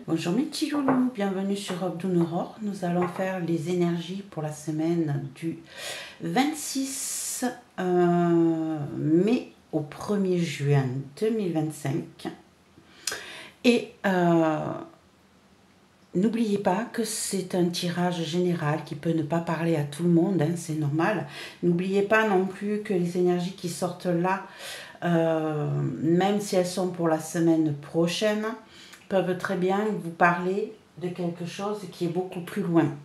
Bonjour mes petits loulous, bienvenue sur Abdoun Aurore. Nous allons faire les énergies pour la semaine du 26 mai au 1er juin 2025. Et n'oubliez pas que c'est un tirage général qui peut ne pas parler à tout le monde, hein, c'est normal. N'oubliez pas non plus que les énergies qui sortent là, même si elles sont pour la semaine prochaine, peuvent très bien vous parler de quelque chose qui est beaucoup plus loin.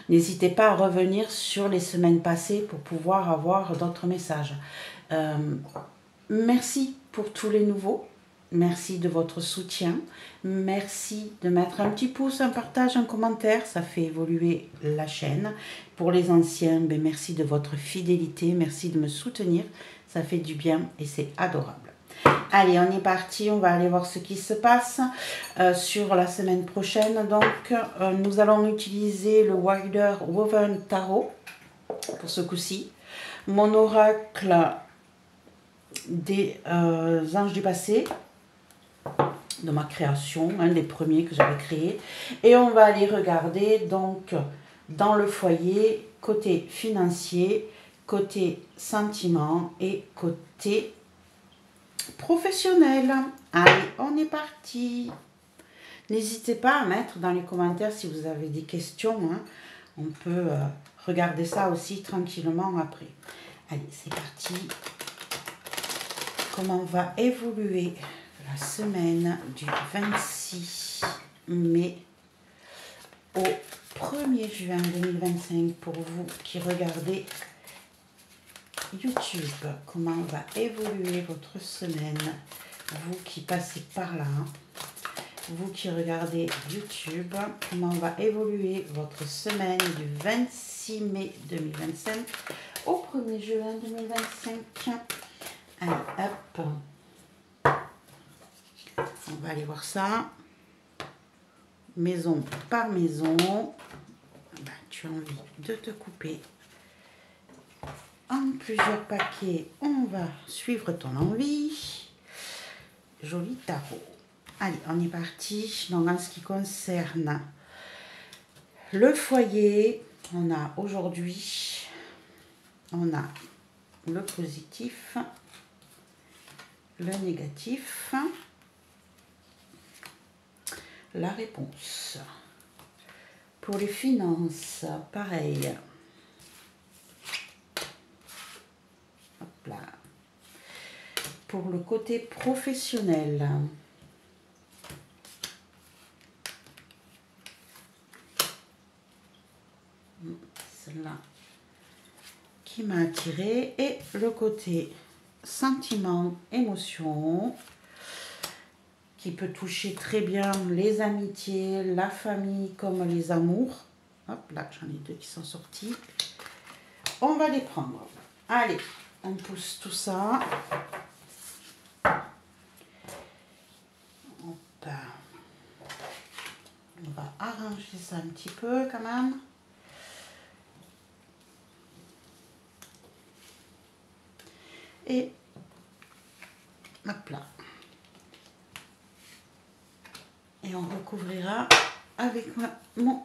N'hésitez pas à revenir sur les semaines passées pour pouvoir avoir d'autres messages. Merci pour tous les nouveaux. Merci de votre soutien. Merci de mettre un petit pouce, un partage, un commentaire. Ça fait évoluer la chaîne. Pour les anciens, merci de votre fidélité. Merci de me soutenir. Ça fait du bien et c'est adorable. Allez, on est parti, on va aller voir ce qui se passe sur la semaine prochaine. Donc, nous allons utiliser le Rider Woven Tarot pour ce coup-ci. Mon oracle des anges du passé, de ma création, un des premiers que j'avais créé. Et on va aller regarder donc dans le foyer, côté financier, côté sentiment et côté professionnel. Allez, on est parti. N'hésitez pas à mettre dans les commentaires si vous avez des questions. Hein. On peut regarder ça aussi tranquillement après. Allez, c'est parti. Comment va évoluer la semaine du 26 mai au 1er juin 2025 pour vous qui regardez YouTube? Comment va évoluer votre semaine? Vous qui passez par là, vous qui regardez YouTube, comment va évoluer votre semaine du 26 mai 2025 au 1er juin 2025? Allez, hop. On va aller voir ça. Maison par maison. Tu as envie de te couper en plusieurs paquets. On va suivre ton envie. Joli tarot. Allez, on est parti. Donc, en ce qui concerne le foyer, on a aujourd'hui, on a le positif, le négatif, la réponse. Pour les finances, pareil. Hop là. Pour le côté professionnel, celle-là qui m'a attiré, et le côté sentiment, émotion, qui peut toucher très bien les amitiés, la famille comme les amours. Hop là, j'en ai deux qui sont sortis. On va les prendre. Allez, on pousse tout ça. Hop. On va arranger ça un petit peu quand même. Et hop là. Et on recouvrira avec mon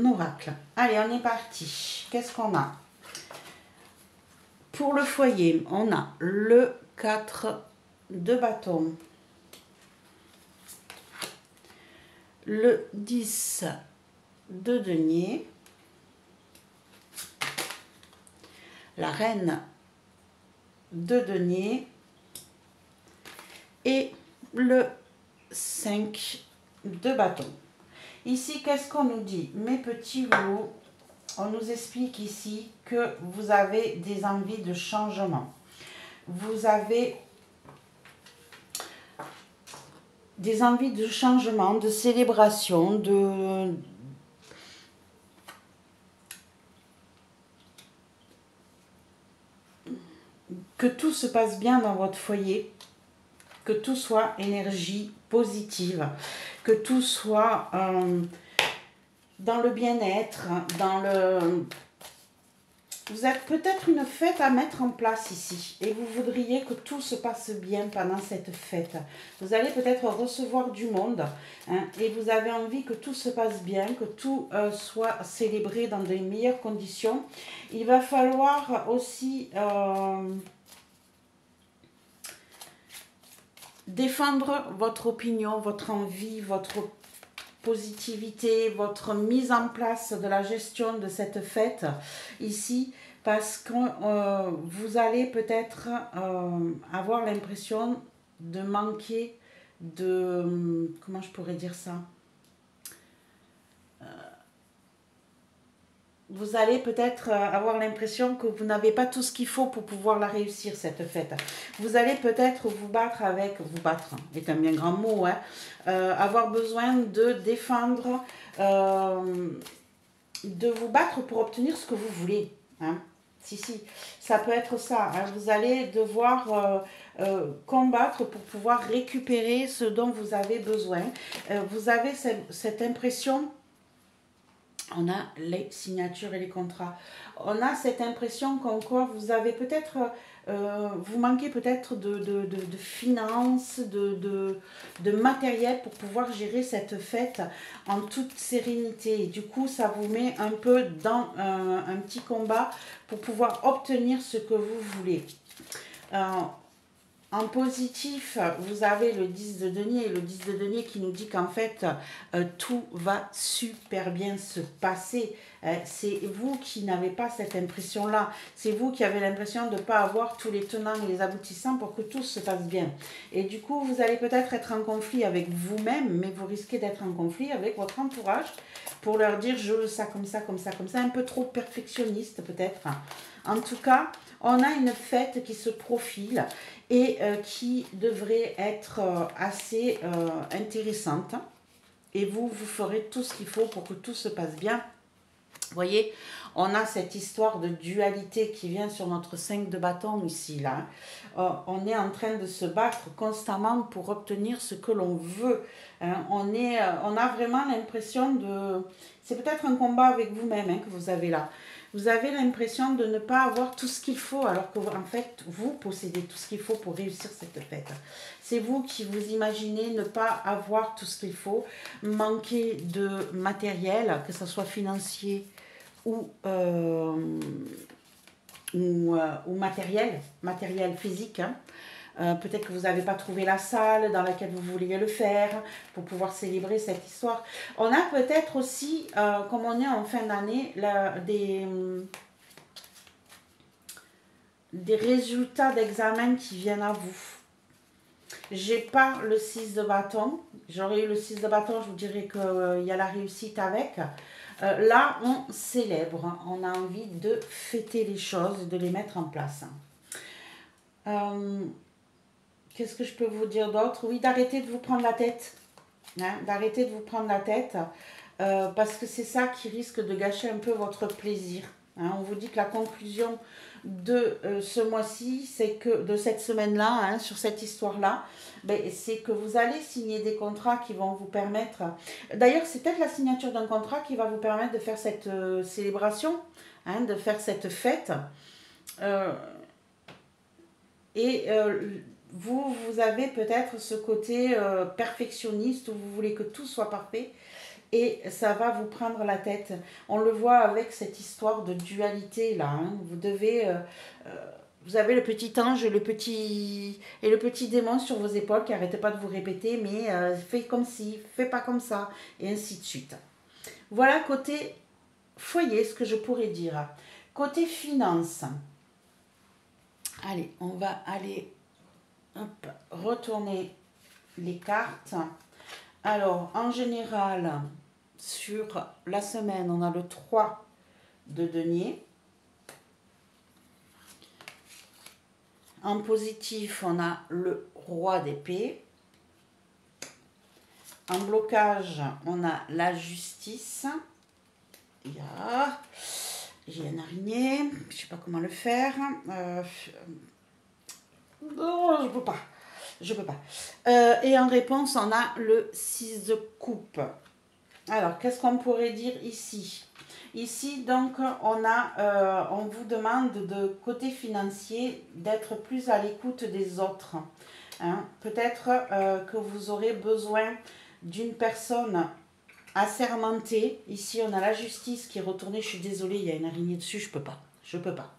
oracle. Allez, on est parti. Qu'est-ce qu'on a? Pour le foyer, on a le 4 de bâton, le 10 de denier, la reine de denier et le 5 de bâton. Ici, qu'est-ce qu'on nous dit? Mes petits loulous, on nous explique ici que vous avez des envies de changement. Vous avez des envies de changement, de célébration, que tout se passe bien dans votre foyer, que tout soit énergie positive, que tout soit dans le bien-être, dans Vous êtes peut-être une fête à mettre en place ici et vous voudriez que tout se passe bien pendant cette fête. Vous allez peut-être recevoir du monde, hein, et vous avez envie que tout se passe bien, que tout soit célébré dans de meilleures conditions. Il va falloir aussi défendre votre opinion, votre envie, votre positivité, votre mise en place de la gestion de cette fête ici, parce que vous allez peut-être avoir l'impression de manquer de... Comment je pourrais dire ça? Vous allez peut-être avoir l'impression que vous n'avez pas tout ce qu'il faut pour pouvoir la réussir, cette fête. Vous allez peut-être vous battre avec... Vous battre est un bien grand mot, hein. Avoir besoin de défendre, de vous battre pour obtenir ce que vous voulez, hein. Si, ça peut être ça, hein. Vous allez devoir combattre pour pouvoir récupérer ce dont vous avez besoin. Vous avez cette impression... On a les signatures et les contrats. On a cette impression qu'encore vous avez peut-être, vous manquez peut-être de finances, de matériel pour pouvoir gérer cette fête en toute sérénité. Et du coup, ça vous met un peu dans un petit combat pour pouvoir obtenir ce que vous voulez. En positif, vous avez le 10 de denier, le 10 de denier qui nous dit qu'en fait, tout va super bien se passer. C'est vous qui n'avez pas cette impression-là. C'est vous qui avez l'impression de ne pas avoir tous les tenants et les aboutissants pour que tout se passe bien. Et du coup, vous allez peut-être être en conflit avec vous-même, mais vous risquez d'être en conflit avec votre entourage pour leur dire « je veux ça comme ça, comme ça, comme ça », un peu trop perfectionniste peut-être. En tout cas, on a une fête qui se profile et qui devrait être assez intéressante. Et vous ferez tout ce qu'il faut pour que tout se passe bien. Vous voyez, on a cette histoire de dualité qui vient sur notre 5 de bâton ici, là. On est en train de se battre constamment pour obtenir ce que l'on veut. Hein. On a vraiment l'impression de... C'est peut-être un combat avec vous-même, hein, que vous avez là. Vous avez l'impression de ne pas avoir tout ce qu'il faut, alors que en fait, vous possédez tout ce qu'il faut pour réussir cette fête. C'est vous qui vous imaginez ne pas avoir tout ce qu'il faut, manquer de matériel, que ce soit financier ou matériel physique, hein. Peut-être que vous n'avez pas trouvé la salle dans laquelle vous vouliez le faire pour pouvoir célébrer cette histoire. On a peut-être aussi, comme on est en fin d'année, des résultats d'examen qui viennent à vous. J'ai pas le 6 de bâton. J'aurais eu le 6 de bâton, je vous dirais qu'il y a la réussite avec. Là, on célèbre. On a envie de fêter les choses, de les mettre en place. Qu'est-ce que je peux vous dire d'autre? Oui, d'arrêter de vous prendre la tête. Hein, d'arrêter de vous prendre la tête. Parce que c'est ça qui risque de gâcher un peu votre plaisir. Hein, on vous dit que la conclusion de ce mois-ci, c'est que de cette semaine-là, hein, sur cette histoire-là, ben, c'est que vous allez signer des contrats qui vont vous permettre... D'ailleurs, c'est peut-être la signature d'un contrat qui va vous permettre de faire cette célébration, hein, de faire cette fête. Vous avez peut-être ce côté perfectionniste où vous voulez que tout soit parfait et ça va vous prendre la tête. On le voit avec cette histoire de dualité là. Hein. Vous avez le petit ange et le petit démon sur vos épaules qui n'arrêtent pas de vous répéter mais fais comme ci, fais pas comme ça et ainsi de suite. Voilà côté foyer ce que je pourrais dire. Côté finance. Allez, on va aller retourner les cartes. Alors, en général, sur la semaine, on a le 3 de denier. En positif, on a le roi d'épée. En blocage, on a la justice. J'ai un araignée, je ne sais pas comment le faire. Non, je peux pas. Et en réponse, on a le 6 de coupe. Alors, qu'est-ce qu'on pourrait dire ici? Ici, donc, on vous demande de côté financier d'être plus à l'écoute des autres. Hein. Peut-être que vous aurez besoin d'une personne assermentée. Ici, on a la justice qui est retournée. Je suis désolée, il y a une araignée dessus, je peux pas. Je peux pas.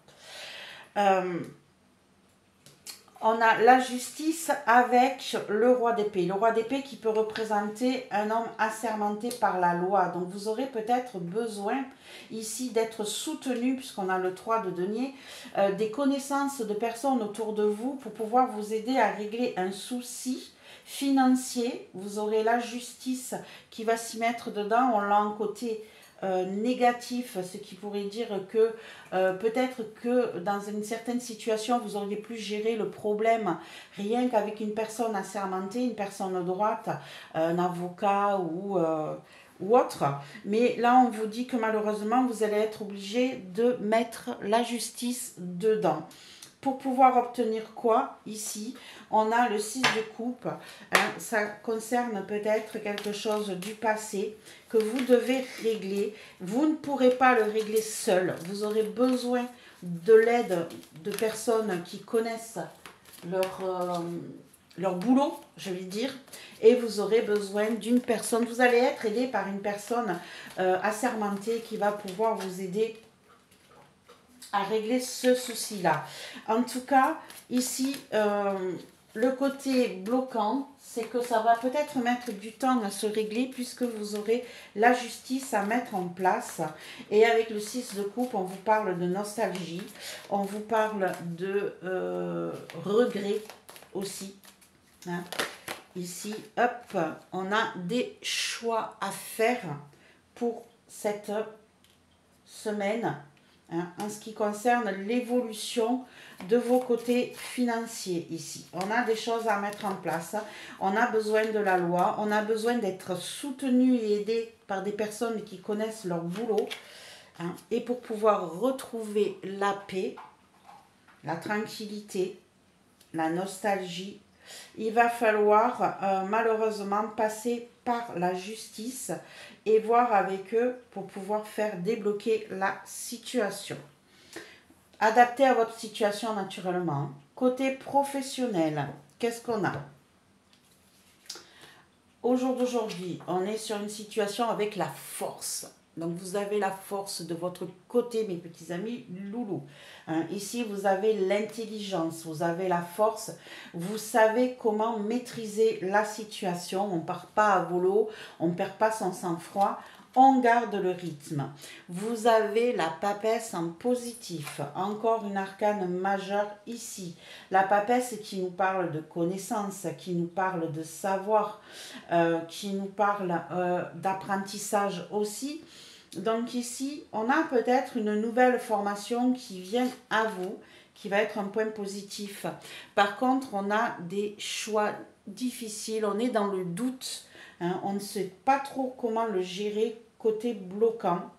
On a la justice avec le roi d'épée. Le roi d'épée qui peut représenter un homme assermenté par la loi. Donc vous aurez peut-être besoin ici d'être soutenu, puisqu'on a le 3 de denier, des connaissances de personnes autour de vous pour pouvoir vous aider à régler un souci financier. Vous aurez la justice qui va s'y mettre dedans. On l'a en côté négatif, ce qui pourrait dire que peut-être que dans une certaine situation, vous auriez pu gérer le problème rien qu'avec une personne assermentée, une personne droite, un avocat ou autre. Mais là, on vous dit que malheureusement, vous allez être obligé de mettre la justice dedans. Pour pouvoir obtenir quoi ici? On a le 6 de coupe. Hein, ça concerne peut-être quelque chose du passé que vous devez régler. Vous ne pourrez pas le régler seul. Vous aurez besoin de l'aide de personnes qui connaissent leur boulot, je vais dire. Et vous aurez besoin d'une personne. Vous allez être aidé par une personne assermentée qui va pouvoir vous aider à régler ce souci-là. En tout cas, ici, le côté bloquant, c'est que ça va peut-être mettre du temps à se régler puisque vous aurez la justice à mettre en place. Et avec le 6 de coupe, on vous parle de nostalgie, on vous parle de regret aussi. Hein. Ici, hop, on a des choix à faire pour cette semaine. Hein, en ce qui concerne l'évolution de vos côtés financiers ici. On a des choses à mettre en place. On a besoin de la loi. On a besoin d'être soutenu et aidé par des personnes qui connaissent leur boulot. Hein, et pour pouvoir retrouver la paix, la tranquillité, la nostalgie, il va falloir malheureusement passer par la justice et voir avec eux pour pouvoir faire débloquer la situation. Adapté à votre situation naturellement. Côté professionnel, qu'est-ce qu'on a? Au jour d'aujourd'hui, on est sur une situation avec la force. Donc, vous avez la force de votre côté, mes petits amis loulous. Hein, ici, vous avez l'intelligence, vous avez la force. Vous savez comment maîtriser la situation. On ne part pas à volo, on ne perd pas son sang-froid. On garde le rythme. Vous avez la papesse en positif. Encore une arcane majeure ici. La papesse qui nous parle de connaissance, qui nous parle de savoir, qui nous parle d'apprentissage aussi. Donc ici, on a peut-être une nouvelle formation qui vient à vous, qui va être un point positif. Par contre, on a des choix difficiles, on est dans le doute. Hein, on ne sait pas trop comment le gérer côté bloquant.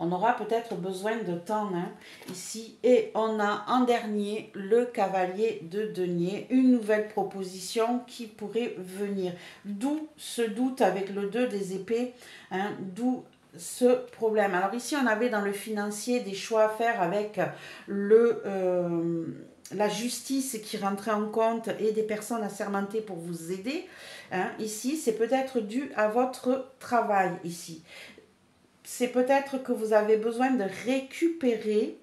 On aura peut-être besoin de temps hein, ici. Et on a en dernier le cavalier de denier, une nouvelle proposition qui pourrait venir. D'où ce doute avec le 2 des épées, hein, d'où ce problème. Alors ici, on avait dans le financier des choix à faire avec la justice qui rentrait en compte et des personnes assermentées pour vous aider. Hein, ici, c'est peut-être dû à votre travail ici. C'est peut-être que vous avez besoin de récupérer.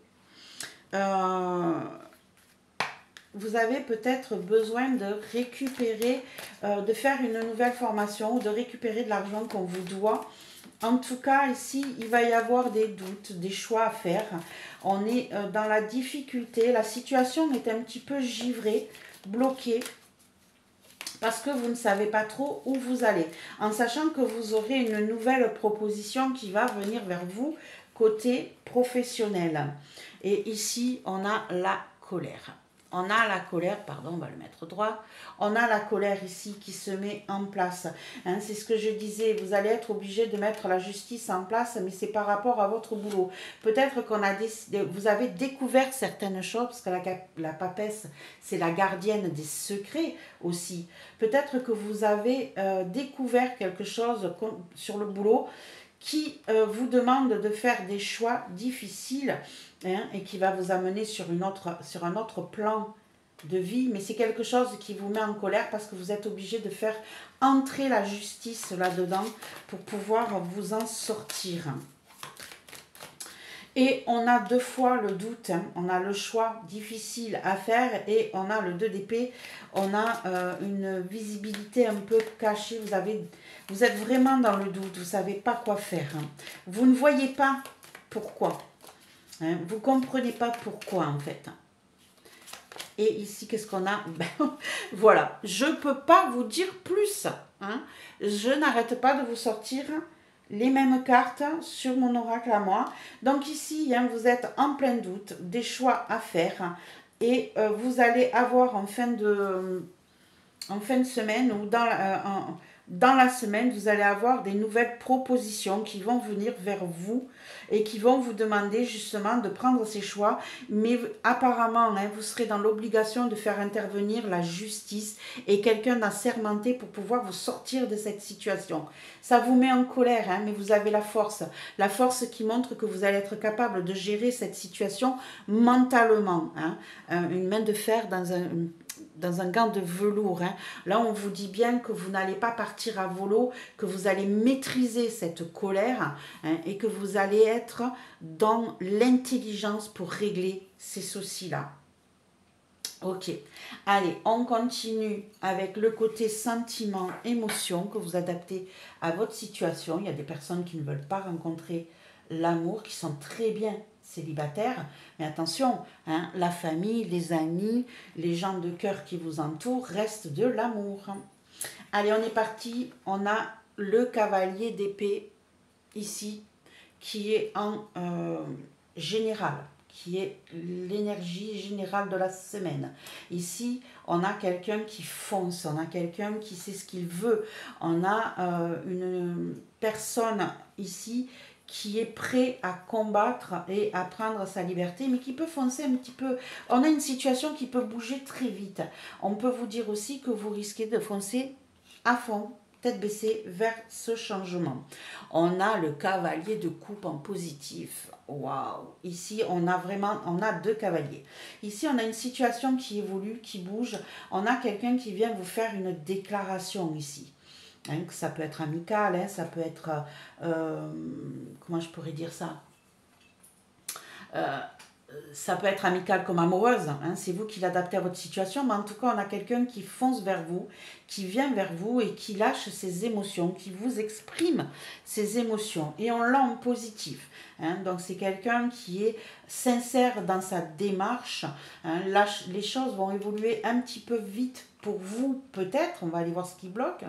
Vous avez peut-être besoin de récupérer, de faire une nouvelle formation ou de récupérer de l'argent qu'on vous doit. En tout cas, ici, il va y avoir des doutes, des choix à faire. On est dans la difficulté. La situation est un petit peu givrée, bloquée. Parce que vous ne savez pas trop où vous allez. En sachant que vous aurez une nouvelle proposition qui va venir vers vous côté professionnel. Et ici, on a la colère. On a la colère, pardon, on va le mettre droit. On a la colère ici qui se met en place. Hein, c'est ce que je disais, vous allez être obligé de mettre la justice en place, mais c'est par rapport à votre boulot. Peut-être qu'on a vous avez découvert certaines choses, parce que la papesse, c'est la gardienne des secrets aussi. Peut-être que vous avez découvert quelque chose sur le boulot qui vous demande de faire des choix difficiles, hein, et qui va vous amener sur un autre plan de vie, mais c'est quelque chose qui vous met en colère parce que vous êtes obligé de faire entrer la justice là-dedans pour pouvoir vous en sortir. Et on a deux fois le doute, hein. On a le choix difficile à faire et on a le 2 d'épée. On a une visibilité un peu cachée, vous êtes vraiment dans le doute, vous ne savez pas quoi faire, hein. Vous ne voyez pas pourquoi, hein. Vous ne comprenez pas pourquoi en fait. Et ici, qu'est-ce qu'on a? Ben, voilà, je ne peux pas vous dire plus, hein. Je n'arrête pas de vous sortir les mêmes cartes sur mon oracle à moi. Donc ici, hein, vous êtes en plein doute, des choix à faire. Et vous allez avoir en fin de semaine ou dans la semaine, vous allez avoir des nouvelles propositions qui vont venir vers vous et qui vont vous demander justement de prendre ces choix. Mais apparemment, hein, vous serez dans l'obligation de faire intervenir la justice et quelqu'un d'assermenté pour pouvoir vous sortir de cette situation. Ça vous met en colère, hein, mais vous avez la force qui montre que vous allez être capable de gérer cette situation mentalement, hein. Une main de fer dans un gant de velours, hein. Là, on vous dit bien que vous n'allez pas partir à volo, que vous allez maîtriser cette colère, hein, et que vous allez être dans l'intelligence pour régler ces soucis-là. Ok, allez, on continue avec le côté sentiment, émotion que vous adaptez à votre situation. Il y a des personnes qui ne veulent pas rencontrer l'amour, qui sont très bien célibataires. Mais attention, hein, la famille, les amis, les gens de cœur qui vous entourent restent de l'amour. Allez, on est parti. On a le cavalier d'épée ici qui est en général, qui est l'énergie générale de la semaine. Ici, on a quelqu'un qui fonce, on a quelqu'un qui sait ce qu'il veut. On a une personne ici qui est prêt à combattre et à prendre sa liberté, mais qui peut foncer un petit peu. On a une situation qui peut bouger très vite. On peut vous dire aussi que vous risquez de foncer à fond, tête baissée, vers ce changement. On a le cavalier de coupe en positif. Waouh! Ici, on a deux cavaliers. Ici, on a une situation qui évolue, qui bouge. On a quelqu'un qui vient vous faire une déclaration ici. Hein, ça peut être amical, hein, ça peut être, comment je pourrais dire ça, ça peut être amical comme amoureuse, hein, c'est vous qui l'adaptez à votre situation, mais en tout cas on a quelqu'un qui fonce vers vous, qui vient vers vous et qui lâche ses émotions, qui vous exprime ses émotions, et on l'a en positif, hein. Donc c'est quelqu'un qui est sincère dans sa démarche, hein. Là, les choses vont évoluer un petit peu vite pour vous peut-être, on va aller voir ce qui bloque.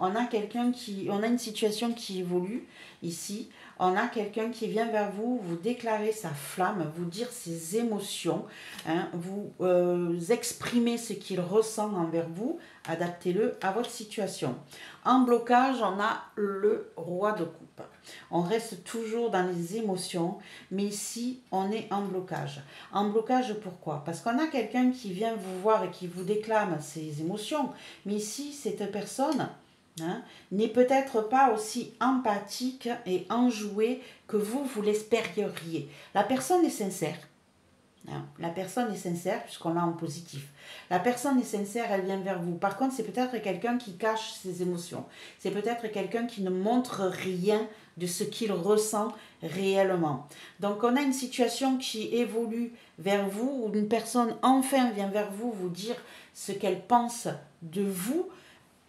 On a une situation qui évolue ici. On a quelqu'un qui vient vers vous, vous déclarer sa flamme, vous dire ses émotions, hein, vous exprimer ce qu'il ressent envers vous, adaptez-le à votre situation. En blocage, on a le roi de coupe. On reste toujours dans les émotions, mais ici, on est en blocage. En blocage, pourquoi? Parce qu'on a quelqu'un qui vient vous voir et qui vous déclame ses émotions, mais ici, cette personne... hein, n'est peut-être pas aussi empathique et enjouée que vous l'espériez. La personne est sincère. Hein, la personne est sincère puisqu'on l'a en positif. La personne est sincère, elle vient vers vous. Par contre, c'est peut-être quelqu'un qui cache ses émotions. C'est peut-être quelqu'un qui ne montre rien de ce qu'il ressent réellement. Donc, on a une situation qui évolue vers vous, où une personne enfin vient vers vous vous dire ce qu'elle pense de vous.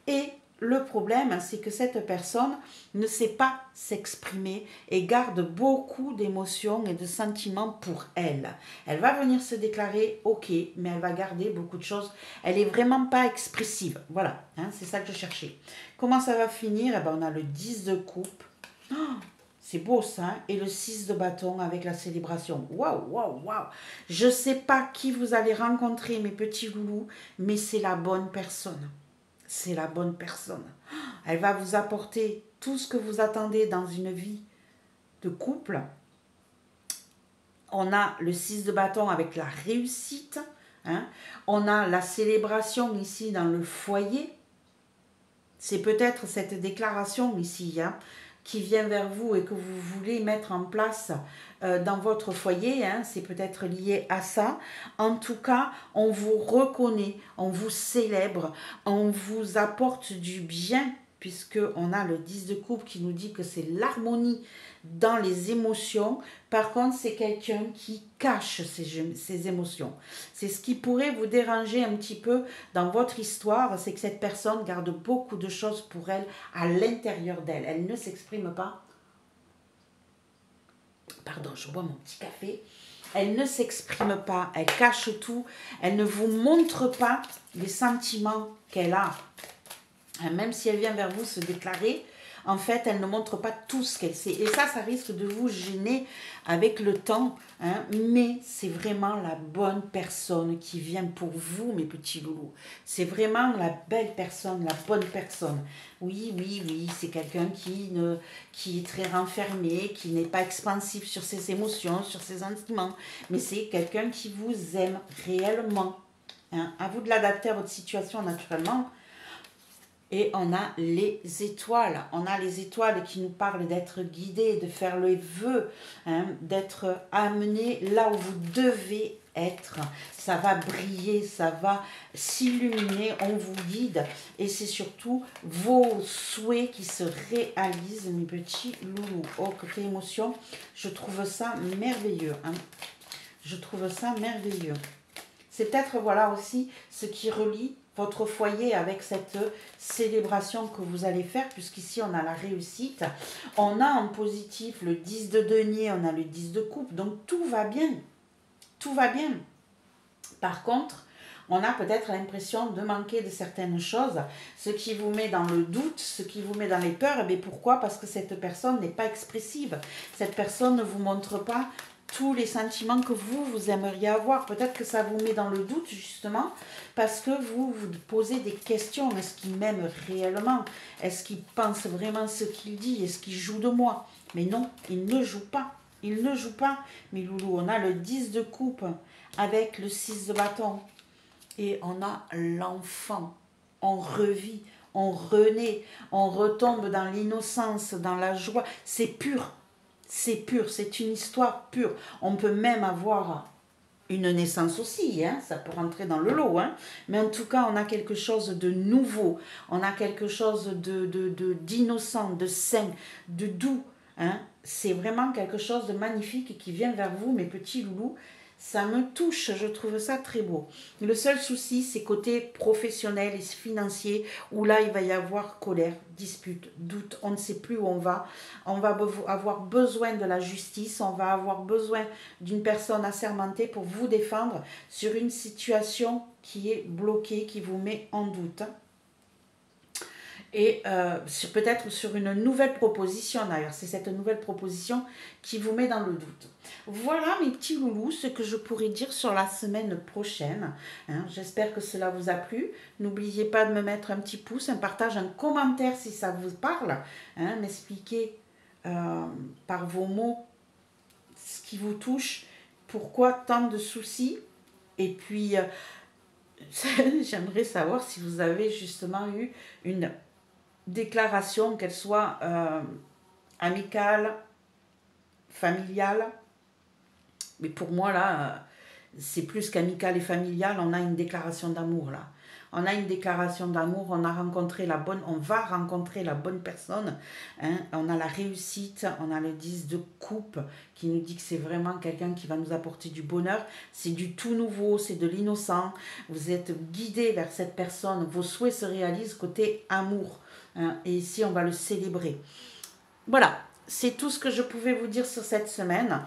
Et le problème, c'est que cette personne ne sait pas s'exprimer et garde beaucoup d'émotions et de sentiments pour elle. Elle va venir se déclarer, ok, mais elle va garder beaucoup de choses. Elle n'est vraiment pas expressive. Voilà, hein, c'est ça que je cherchais. Comment ça va finir? Eh ben, on a le 10 de coupe. Oh, c'est beau ça, hein? Et le 6 de bâton avec la célébration. Waouh, waouh, waouh. Je ne sais pas qui vous allez rencontrer, mes petits loulous, mais c'est la bonne personne. C'est la bonne personne. Elle va vous apporter tout ce que vous attendez dans une vie de couple. On a le 6 de bâton avec la réussite. Hein. On a la célébration ici dans le foyer. C'est peut-être cette déclaration ici. Hein. qui vient vers vous et que vous voulez mettre en place dans votre foyer, hein, c'est peut-être lié à ça. En tout cas, on vous reconnaît, on vous célèbre, on vous apporte du bien, puisqu'on a le 10 de coupe qui nous dit que c'est l'harmonie dans les émotions. Par contre, c'est quelqu'un qui cache ses émotions. C'est ce qui pourrait vous déranger un petit peu dans votre histoire, c'est que cette personne garde beaucoup de choses pour elle à l'intérieur d'elle. Elle ne s'exprime pas. Pardon, je bois mon petit café. Elle ne s'exprime pas, elle cache tout, elle ne vous montre pas les sentiments qu'elle a. Même si elle vient vers vous se déclarer, en fait, elle ne montre pas tout ce qu'elle sait. Et ça risque de vous gêner avec le temps. Hein, mais c'est vraiment la bonne personne qui vient pour vous, mes petits loulous. C'est vraiment la belle personne, la bonne personne. Oui, oui, oui, c'est quelqu'un qui est très renfermé, qui n'est pas expansif sur ses émotions, sur ses sentiments. Mais c'est quelqu'un qui vous aime réellement. Hein, à vous de l'adapter à votre situation naturellement. Et on a les étoiles. On a les étoiles qui nous parlent d'être guidés, de faire le vœu, hein, d'être amené là où vous devez être. Ça va briller, ça va s'illuminer, on vous guide. Et c'est surtout vos souhaits qui se réalisent, mes petits loulous. Oh, côté émotion, je trouve ça merveilleux. Hein. Je trouve ça merveilleux. C'est peut-être, voilà aussi, ce qui relie votre foyer avec cette célébration que vous allez faire, puisqu'ici on a la réussite. On a en positif le 10 de denier, on a le 10 de coupe, donc tout va bien. Tout va bien. Par contre, on a peut-être l'impression de manquer de certaines choses, ce qui vous met dans le doute, ce qui vous met dans les peurs. Et pourquoi? Parce que cette personne n'est pas expressive. Cette personne ne vous montre pas tous les sentiments que vous aimeriez avoir. Peut-être que ça vous met dans le doute, justement, parce que vous vous posez des questions. Est-ce qu'il m'aime réellement? Est-ce qu'il pense vraiment ce qu'il dit? Est-ce qu'il joue de moi? Mais non, il ne joue pas. Il ne joue pas, mes loulous. On a le 10 de coupe avec le 6 de bâton. Et on a l'enfant. On revit, on renaît, on retombe dans l'innocence, dans la joie. C'est pur. C'est pur, c'est une histoire pure. On peut même avoir une naissance aussi, hein, ça peut rentrer dans le lot. Hein, mais en tout cas, on a quelque chose de nouveau. On a quelque chose d'innocent, de sain, de doux. Hein. C'est vraiment quelque chose de magnifique qui vient vers vous, mes petits loulous. Ça me touche, je trouve ça très beau. Le seul souci, c'est côté professionnel et financier, où là, il va y avoir colère, dispute, doute, on ne sait plus où on va. On va avoir besoin de la justice, on va avoir besoin d'une personne assermentée pour vous défendre sur une situation qui est bloquée, qui vous met en doute. Et peut-être sur une nouvelle proposition d'ailleurs. C'est cette nouvelle proposition qui vous met dans le doute. Voilà mes petits loulous, ce que je pourrais dire sur la semaine prochaine. Hein, j'espère que cela vous a plu. N'oubliez pas de me mettre un petit pouce, un partage, un commentaire si ça vous parle. Hein, m'expliquer par vos mots ce qui vous touche, pourquoi tant de soucis. Et puis, j'aimerais savoir si vous avez justement eu une déclaration, qu'elle soit amicale, familiale. Mais pour moi, là, c'est plus qu'amicale et familiale, on a une déclaration d'amour, là. On a une déclaration d'amour, on va rencontrer la bonne personne. Hein. On a la réussite, on a le 10 de coupe qui nous dit que c'est vraiment quelqu'un qui va nous apporter du bonheur. C'est du tout nouveau, c'est de l'innocent. Vous êtes guidé vers cette personne, vos souhaits se réalisent côté amour. Hein. Et ici, on va le célébrer. Voilà, c'est tout ce que je pouvais vous dire sur cette semaine.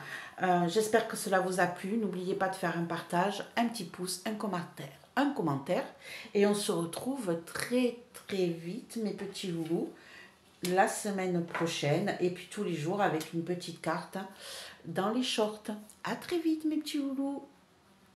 J'espère que cela vous a plu. N'oubliez pas de faire un partage, un petit pouce, un commentaire. Et on se retrouve très très vite, mes petits loulous, la semaine prochaine. Et puis tous les jours avec une petite carte dans les shorts. À très vite, mes petits loulous.